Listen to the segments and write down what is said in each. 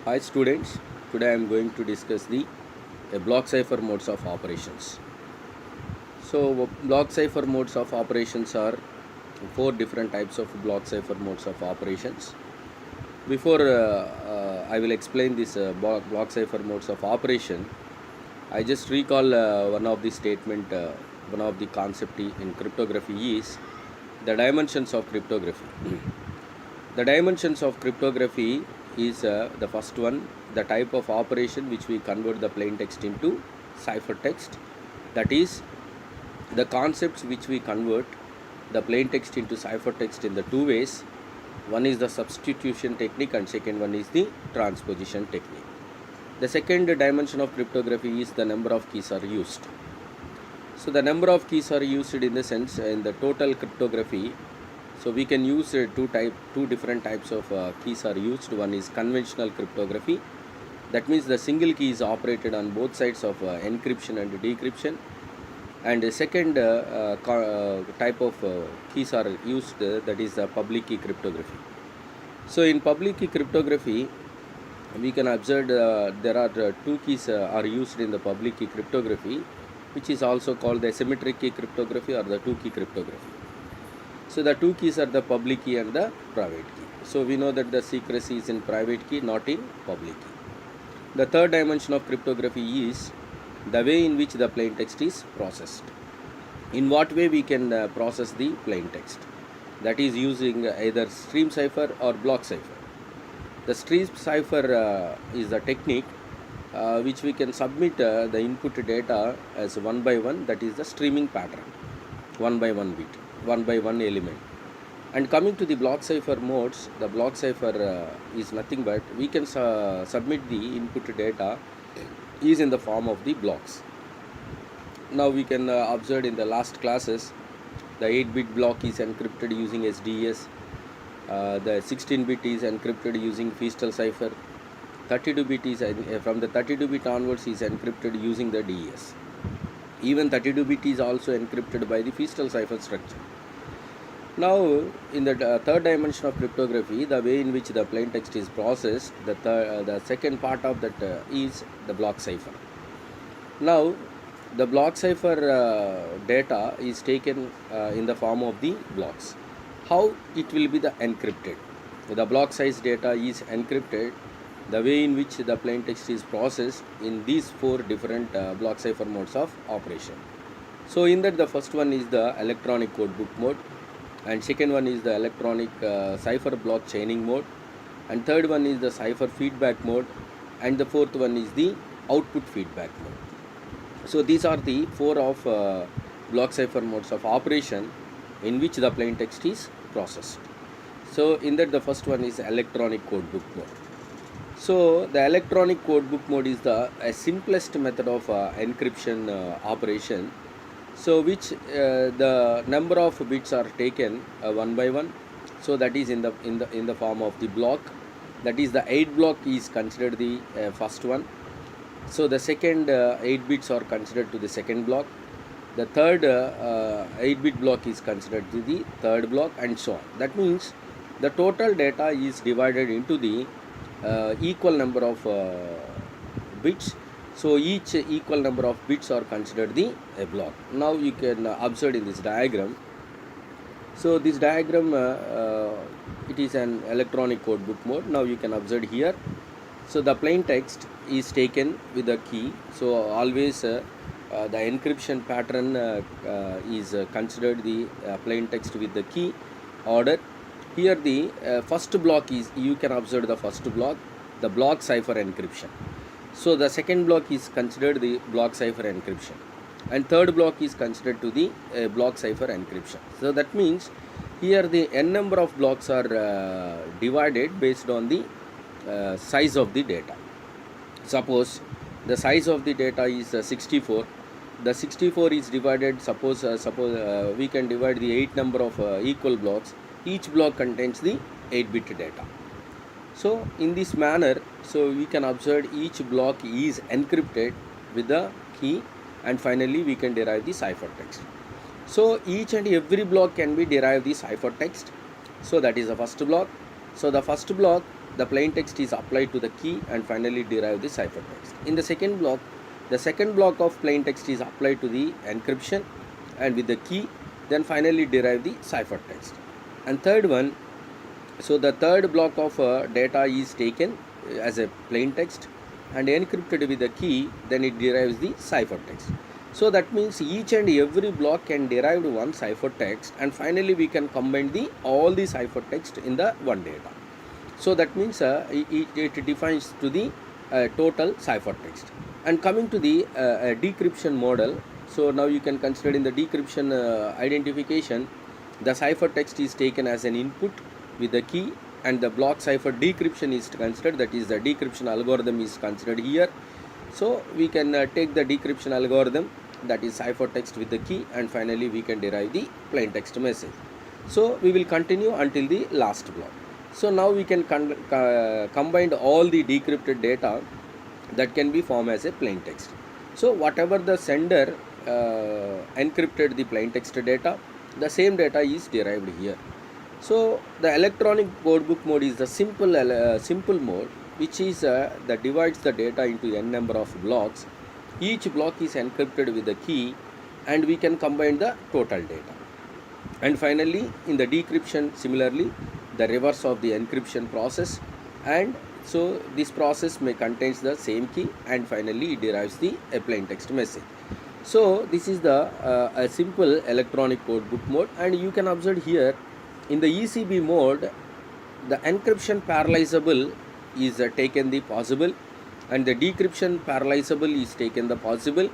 Hi students, today I am going to discuss the block cipher modes of operations. So block cipher modes of operations are four different types of block cipher modes of operations. Before I will explain this block cipher modes of operation, I just recall one of the statement, one of the concept in cryptography is the dimensions of cryptography. The dimensions of cryptography is the first one, the type of operation which we convert the plain text into ciphertext. That is, the concepts which we convert the plain text into ciphertext in the two ways. One is the substitution technique and second one is the transposition technique. The second dimension of cryptography is the number of keys are used. So the number of keys are used in the sense in the total cryptography. So we can use two different types of keys are used. One is conventional cryptography. That means the single key is operated on both sides of encryption and decryption. And the second type of keys are used, that is the public key cryptography. So in public key cryptography, we can observe there are two keys are used in the public key cryptography, which is also called the symmetric key cryptography or the two key cryptography. So the two keys are the public key and the private key. So we know that the secrecy is in private key, not in public key. The third dimension of cryptography is the way in which the plain text is processed. In what way we can process the plain text? That is using either stream cipher or block cipher. The stream cipher is the technique which we can submit the input data as one by one, that is the streaming pattern, one by one bit, one by one element. And coming to the block cipher modes, the block cipher is nothing but we can submit the input data is in the form of the blocks. Now we can observe in the last classes, the 8-bit block is encrypted using SDS, the 16-bit is encrypted using Feastal cipher, 32-bit is from the 32-bit onwards is encrypted using the DES. Even 32-bit is also encrypted by the Feastal cipher structure. Now, in the third dimension of cryptography, the way in which the plain text is processed, the second part of that is the block cipher. Now, the block cipher data is taken in the form of the blocks. How it will be the encrypted? The block size data is encrypted. The way in which the plain text is processed in these four different block cipher modes of operation. So, in that the first one is the electronic codebook mode, and second one is the electronic cipher block chaining mode, and third one is the cipher feedback mode, and the fourth one is the output feedback mode. So these are the four of block cipher modes of operation in which the plain text is processed. So in that the first one is electronic codebook mode. So the electronic codebook mode is the simplest method of encryption operation. So which the number of bits are taken one by one. So that is in the form of the block. That is the 8 block is considered the first one. So the second 8 bits are considered to the second block. The third 8-bit block is considered to the third block, and so on. That means the total data is divided into the equal number of bits. So each equal number of bits are considered the block. Now you can observe in this diagram. So this diagram it is an electronic codebook mode. Now you can observe here. So the plain text is taken with the key. So always the encryption pattern is considered the plain text with the key order. Here the first block is, you can observe the first block, the block cipher encryption. So the second block is considered the block cipher encryption, and third block is considered to the block cipher encryption. So that means here the n number of blocks are divided based on the size of the data. Suppose the size of the data is 64. The 64 is divided, suppose we can divide the 8 number of equal blocks. Each block contains the 8-bit data. So in this manner, so we can observe each block is encrypted with the key, and finally we can derive the ciphertext. So each and every block can be derived the ciphertext. So that is the first block. So the first block the plain text is applied to the key and finally derive the ciphertext. In the second block of plain text is applied to the encryption and with the key, then finally derive the ciphertext. And third one, so the third block of data is taken as a plain text and encrypted with the key, then it derives the ciphertext. So that means each and every block can derive one ciphertext, and finally we can combine all the ciphertext in the one data. So that means it defines to the total ciphertext. And coming to the decryption model, so now you can consider in the decryption identification, the ciphertext is taken as an input with the key, and the block cipher decryption is considered, that is the decryption algorithm is considered here. So we can take the decryption algorithm, that is ciphertext with the key, and finally we can derive the plain text message. So we will continue until the last block. So now we can combine all the decrypted data that can be formed as a plain text. So whatever the sender encrypted the plain text data, the same data is derived here. So the electronic codebook mode is the simple mode, which is that divides the data into n number of blocks. Each block is encrypted with the key, and we can combine the total data. And finally, in the decryption, similarly, the reverse of the encryption process, and so this process may contains the same key, and finally it derives the plain text message. So this is the a simple electronic codebook mode, and you can observe here in the ECB mode, the encryption parallelizable is taken the possible, and the decryption parallelizable is taken the possible,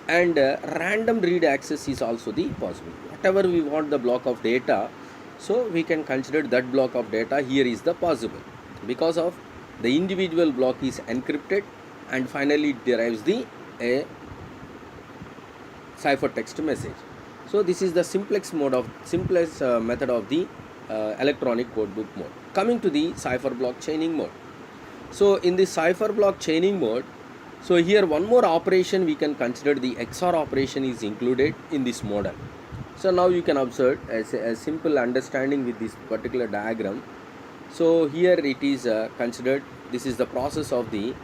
and random read access is also the possible. Whatever we want the block of data, so we can consider that block of data here is the possible, because of the individual block is encrypted, and finally it derives the ciphertext message. So this is the simplest method of the electronic codebook mode. Coming to the cipher block chaining mode. So in the cipher block chaining mode, so here one more operation we can consider, the XOR operation is included in this model. So now you can observe as a simple understanding with this particular diagram. So here it is considered, this is the process of the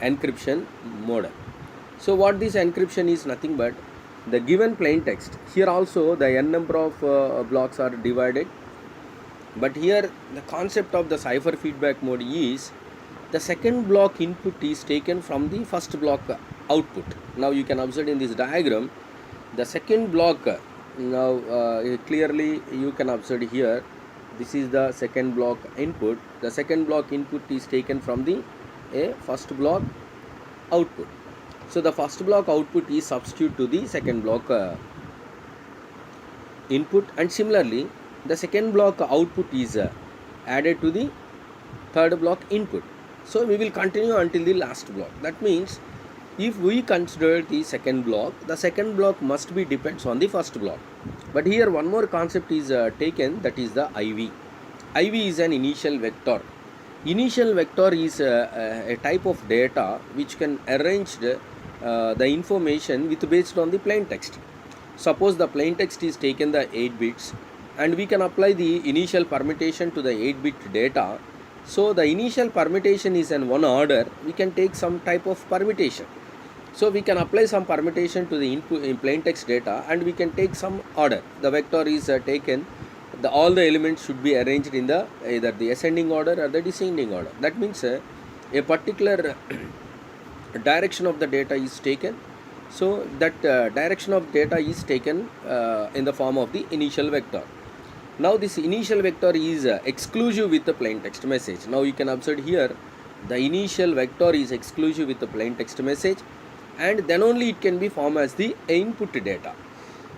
encryption model. So what this encryption is nothing but the given plain text. Here also the n number of blocks are divided, but here the concept of the cipher feedback mode is the second block input is taken from the first block output. Now you can observe in this diagram the second block. Now clearly you can observe here, this is the second block input. The second block input is taken from the first block output. So the first block output is substituted to the second block input, and similarly the second block output is added to the third block input. So we will continue until the last block. That means if we consider the second block must be depends on the first block. But here one more concept is taken, that is the IV. IV is an initial vector. Initial vector is a type of data which can arrange the information with based on the plain text. Suppose the plain text is taken the 8 bits, and we can apply the initial permutation to the 8-bit data. So the initial permutation is in one order, we can take some type of permutation. So we can apply some permutation to the input in plain text data, and we can take some order. The vector is taken, all the elements should be arranged in the either the ascending order or the descending order. That means a particular direction of the data is taken. So that direction of data is taken in the form of the initial vector. Now this initial vector is exclusive with the plain text message. Now you can observe here the initial vector is exclusive with the plain text message, and then only it can be formed as the input data.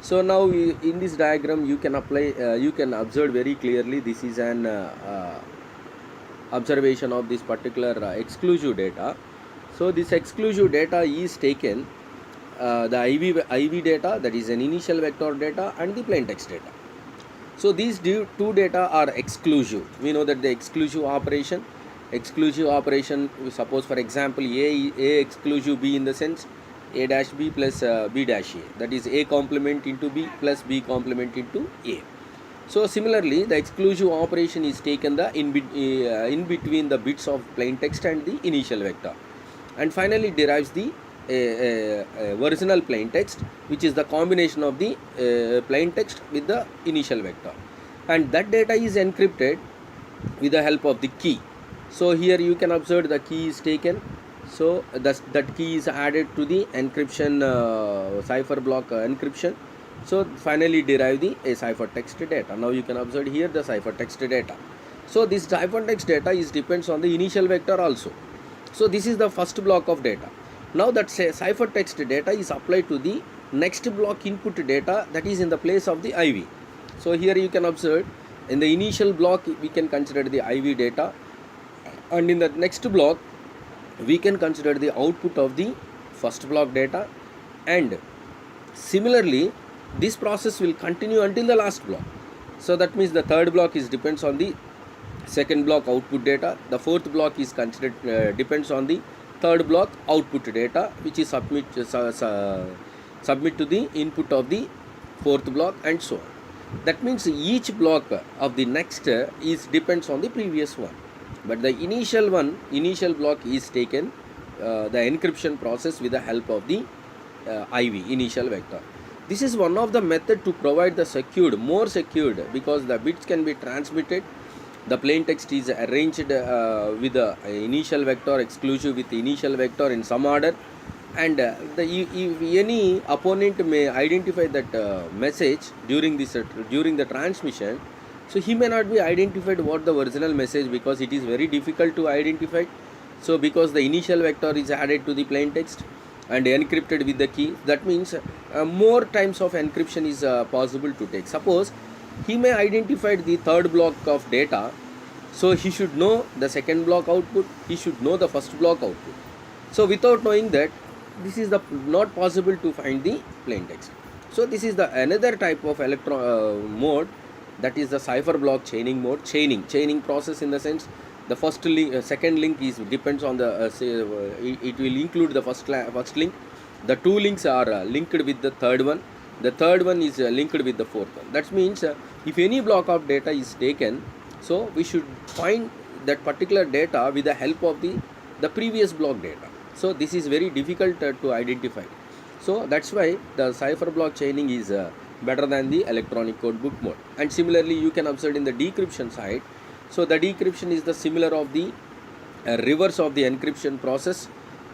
So now in this diagram you can apply, you can observe very clearly, this is an observation of this particular exclusive data. So this exclusive data is taken the IV data, that is an initial vector data, and the plain text data. So these two data are exclusive. We know that the exclusive operation, suppose for example A exclusive B in the sense A dash B plus B dash A, that is A complement into B plus B complement into A. So similarly, the exclusive operation is taken in between the bits of plain text and the initial vector, and finally derives the original plain text, which is the combination of the plain text with the initial vector, and that data is encrypted with the help of the key. So here you can observe the key is taken. So that key is added to the encryption cipher block encryption. So finally derive the ciphertext data. Now you can observe here the ciphertext data. So this ciphertext data depends on the initial vector also. So this is the first block of data. Now that ciphertext data is applied to the next block input data, that is in the place of the IV. So here you can observe in the initial block we can consider the IV data, and in the next block we can consider the output of the first block data, and similarly this process will continue until the last block. So that means the third block depends on the second block output data, the fourth block is considered depends on the third block output data, which is submit to the input of the fourth block, and so on. That means each block of the next depends on the previous one, but the initial block is taken the encryption process with the help of the IV initial vector. This is one of the method to provide the more secured, because the bits can be transmitted. The plain text is arranged with the initial vector, exclusive with the initial vector in some order, and if any opponent may identify that message during the transmission, so he may not be identified what the original message, because it is very difficult to identify. So because the initial vector is added to the plain text and encrypted with the key, that means more times of encryption is possible to take. Suppose he may identify the third block of data, so he should know the second block output, he should know the first block output. So without knowing that, this is not possible to find the plain text. So this is the another type of mode, that is the cipher block chaining mode. Chaining process, in the sense the first link, second link depends on the it will include the first link. The two links are linked with the third one. The third one is linked with the fourth one. That means if any block of data is taken, so we should find that particular data with the help of the previous block data. So this is very difficult to identify. So that's why the cipher block chaining is better than the electronic code book mode. And similarly you can observe in the decryption side. So the decryption is the similar of the reverse of the encryption process.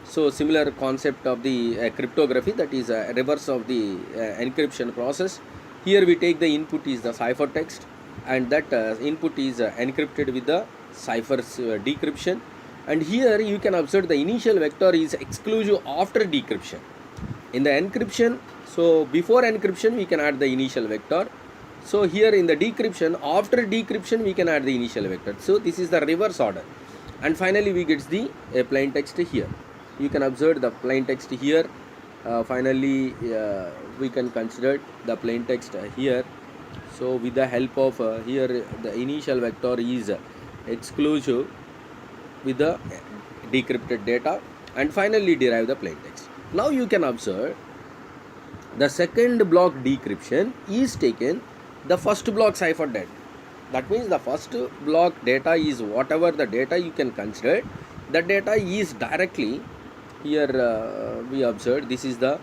So similar concept of the cryptography, that is reverse of the encryption process. Here we take the input is the ciphertext, and that input is encrypted with the cipher's decryption. And here you can observe the initial vector is exclusive after decryption. In the encryption, so before encryption we can add the initial vector. So here in the decryption, after decryption we can add the initial vector. So this is the reverse order. And finally we get the plain text here. You can observe the plain text here. Finally we can consider the plain text here. So with the help of here the initial vector is exclusive with the decrypted data, and finally derive the plain text. Now you can observe the second block decryption is taken the first block cipher data. That means the first block data is whatever the data you can consider. The data is directly here we observe this is the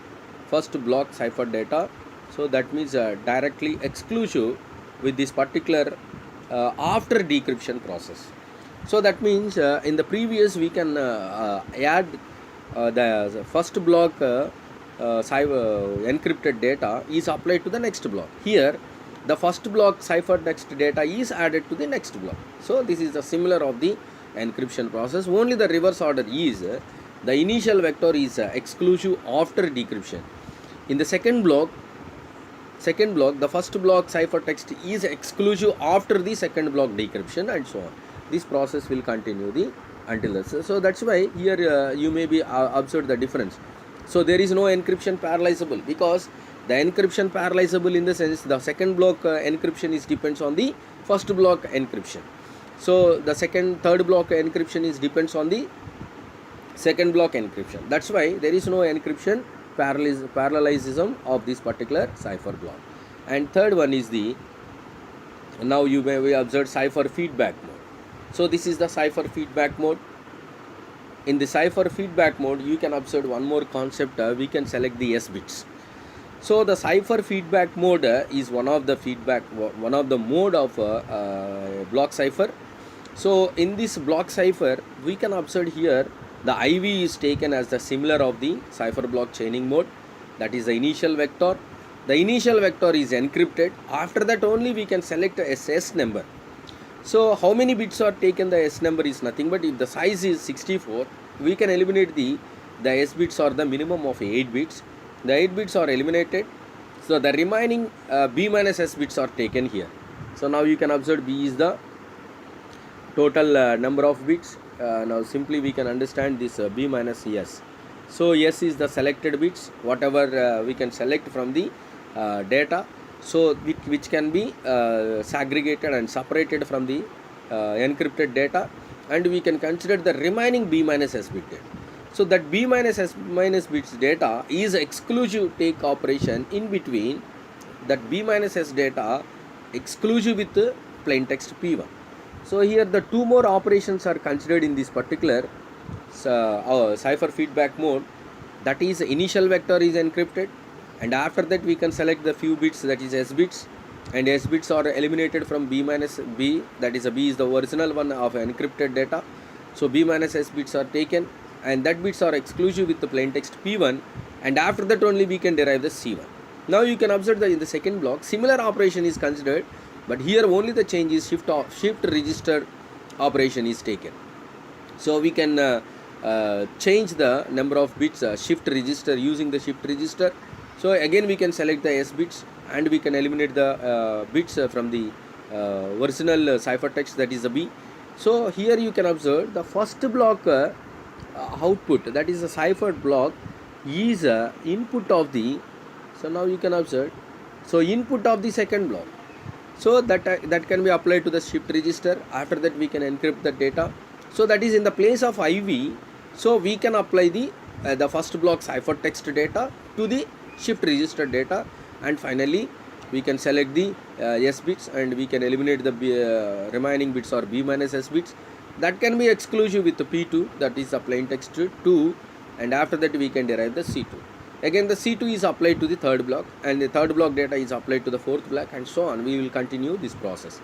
first block cipher data. So that means directly exclusive with this particular after decryption process. So that means in the previous we can add the first block encrypted data is applied to the next block. Here the first block ciphertext data is added to the next block. So this is the similar of the encryption process. Only the reverse order is the initial vector is exclusive after decryption. In the second block the first block ciphertext is exclusive after the second block decryption, and so on. This process will continue until this. So that's why here you may be observed the difference. So there is no encryption parallelizable, because the encryption parallelizable in the sense the second block encryption depends on the first block encryption. So the third block encryption depends on the second block encryption. That's why there is no encryption parallelism of this particular cipher block. And third one is the Now you may observe Cypher feedback mode. So this is the Cypher feedback mode. In the Cypher feedback mode, you can observe one more concept. We can select the S bits. So the Cypher feedback mode is one of the mode of block cipher. So in this block cipher, we can observe here the IV is taken as the similar of the cipher block chaining mode. That is the initial vector. The initial vector is encrypted. After that only we can select a S number. So how many bits are taken? The S number is nothing but if the size is 64, we can eliminate the S bits or the minimum of 8 bits. The 8 bits are eliminated. So the remaining B minus S bits are taken here. So now you can observe B is the total number of bits. Now simply we can understand this B minus S. So S is the selected bits, whatever we can select from the data, so which can be segregated and separated from the encrypted data, and we can consider the remaining B minus S bit data. So that B minus S minus bits data is exclusive take operation in between that B minus S data exclusive with the plain text P1. So here the two more operations are considered in this particular Cypher feedback mode. That is initial vector is encrypted, and after that we can select the few bits, that is S bits, and S bits are eliminated from B minus B, that is B is the original one of encrypted data. So B minus S bits are taken, and that bits are exclusive with the plain text P1, and after that only we can derive the C1. Now you can observe that in the second block similar operation is considered, but here only the change is shift register operation is taken. So we can change the number of bits shift register using the shift register. So again we can select the S bits, and we can eliminate the bits from the original ciphertext, that is the B. So here you can observe the first block output, that is a ciphered block, is input of the, so now you can observe, so input of the second block. So that can be applied to the shift register. After that we can encrypt the data. So that is in the place of IV. So we can apply the first block ciphertext data to the shift register data, and finally we can select the S bits, and we can eliminate the remaining bits or B minus S bits. That can be exclusive with the P2, that is the plain text 2, and after that we can derive the C2. Again the C2 is applied to the third block, and the third block data is applied to the fourth block, and so on. We will continue this process.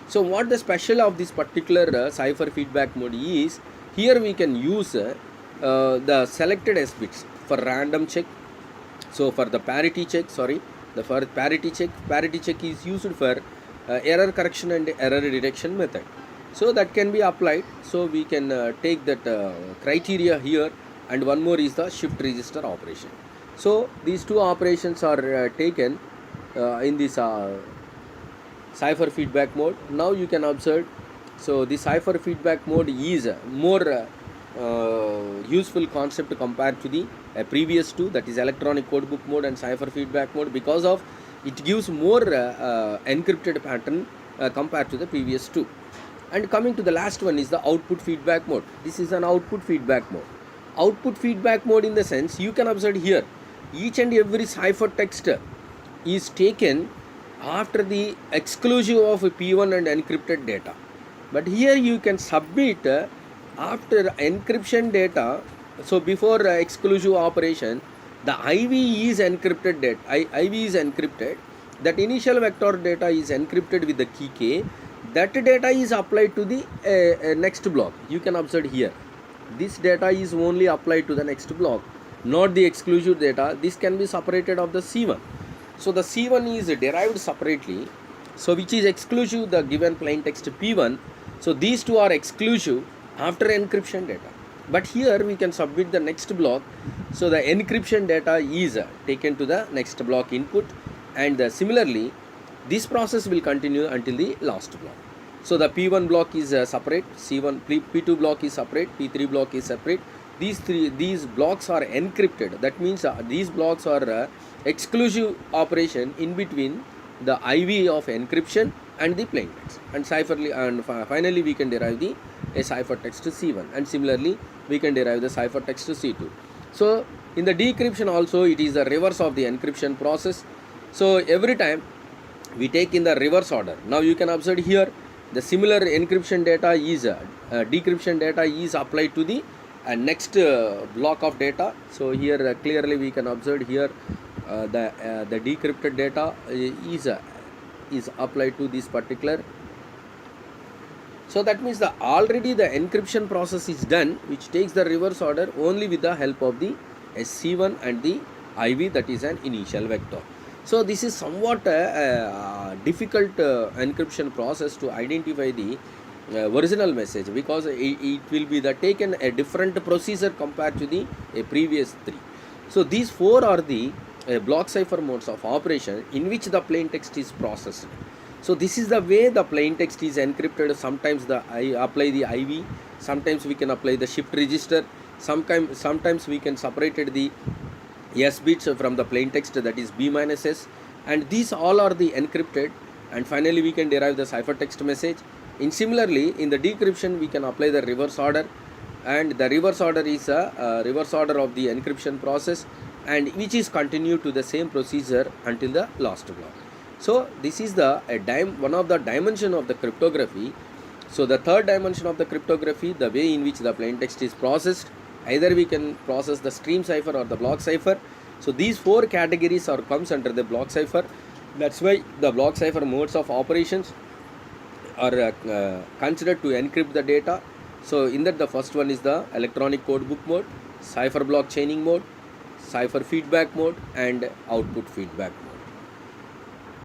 So what the special of this particular Cypher feedback mode is, here we can use the selected S bits for random check. So for the parity check, parity check is used for error correction and error detection method. So that can be applied. So we can take that criteria here, and one more is the shift register operation. So these two operations are taken in this Cypher feedback mode. Now you can observe, so the Cypher feedback mode is more useful concept compared to the previous two, that is electronic codebook mode and Cypher feedback mode, because of it gives more encrypted pattern compared to the previous two. And coming to the last one is the output feedback mode. This is an output feedback mode. Output feedback mode in the sense, you can observe here each and every ciphertext is taken after the exclusive of P1 and encrypted data, but here you can submit after encryption data. So before exclusive operation, the IV is encrypted data. IV is encrypted. That initial vector data is encrypted with the key K. That data is applied to the next block. You can observe here, this data is only applied to the next block, not the exclusive data. This can be separated of the C1. So the C1 is derived separately, so which is exclusive the given plain text P1. So these two are exclusive after encryption data, but here we can submit the next block. So the encryption data is taken to the next block input, and similarly this process will continue until the last block. So the P1 block is separate, C1 P2 block is separate, P3 block is separate. These blocks are encrypted. That means these blocks are exclusive operation in between the IV of encryption and the plain text, and finally we can derive the ciphertext C1, and similarly we can derive the ciphertext C2. So in the decryption also, it is the reverse of the encryption process. So every time we take in the reverse order. Now you can observe here the similar encryption data is decryption data is applied to the next block of data. So here clearly we can observe here the decrypted data is applied to this particular. So that means the already the encryption process is done, which takes the reverse order only with the help of the SC1 and the IV, that is an initial vector. So this is somewhat a difficult encryption process to identify the original message, because it will be taken a different procedure compared to the previous three. So these four are the block cipher modes of operation in which the plain text is processed. So this is the way the plain text is encrypted. Sometimes I apply the IV, sometimes we can apply the shift register, sometimes we can separate the S bits from the plain text, that is B minus S, and these all are the encrypted, and finally we can derive the ciphertext message. In similarly, in the decryption we can apply the reverse order, and the reverse order is a reverse order of the encryption process, and which is continued to the same procedure until the last block. So this is the one of the dimension of the cryptography. So the third dimension of the cryptography, the way in which the plain text is processed, either we can process the stream cipher or the block cipher. So these four categories comes under the block cipher. That's why the block cipher modes of operations are considered to encrypt the data. So in that, the first one is the electronic code book mode, cipher block chaining mode, cipher feedback mode, and output feedback mode.